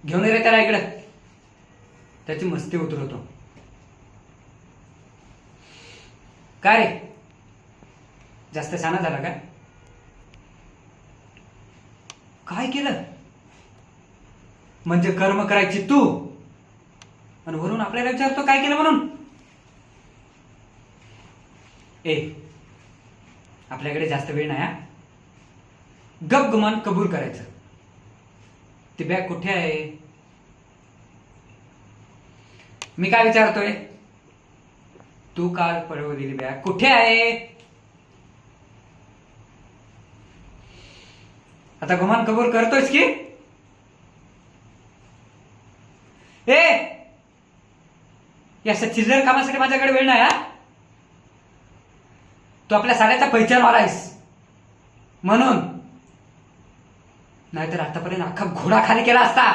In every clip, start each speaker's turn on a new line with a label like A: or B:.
A: घेऊन ये रे त्याला इकडे. त्याची मस्ती उतरवतो. काय रे, जास्त शहाणा झाला काय? काय केलं म्हणजे कर्म करायची तू आणि वरून आपल्याला विचारतो काय केलं म्हणून? ए, आपल्याकडे जास्त वेळ नाही. गप गुमान कबूल करायचं. ती बॅग कुठे आहे? मी काय विचारतोय, तू काल पळवलेली बॅग कुठे आहे? आता गुमान कबूल करतोयस की? ए, या चिल्लर कामासाठी माझ्याकडे वेळ नाही. तू आपल्या साड्याचा पैचानवाला आहेस म्हणून, नाहीतर आतापर्यंत अख्खा घोडा खाली केला असता.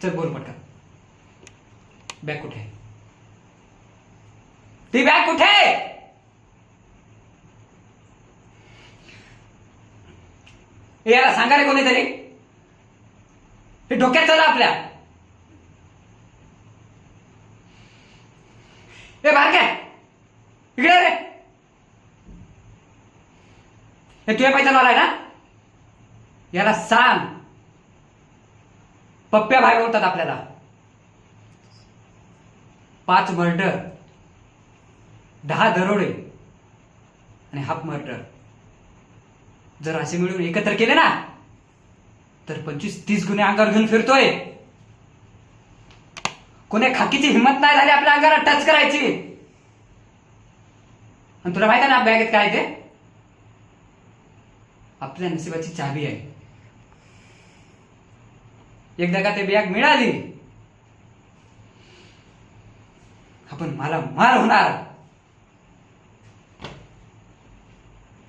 A: चल बोल पटकन, बॅग कुठे आहे? ती बॅग कुठे आहे? याला सांगा रे कोणीतरी. हे डोक्यात चला आपल्या. ए बारक्या, इकडे रे. हे तुझ्या पैशाला आहे ना? याला सांग, पप्प्या भाई बोलतात आपल्याला. 5 मर्डर, 10 दरोडे आणि हाफ मर्डर जर असे मिळून एकत्र केले ना, तर 25-30 गुन्हे अंगावर घेऊन फिरतोय. कोणी खाकीची हिंमत नाही झाली आपल्या अंगाला टच करायची. आणि तुला माहिती आहे ना बॅगेत काय ते? आपल्या नशिबाची चाबी आहे. एकदा का ते बॅग मिळाली, आपण मला मार होणार.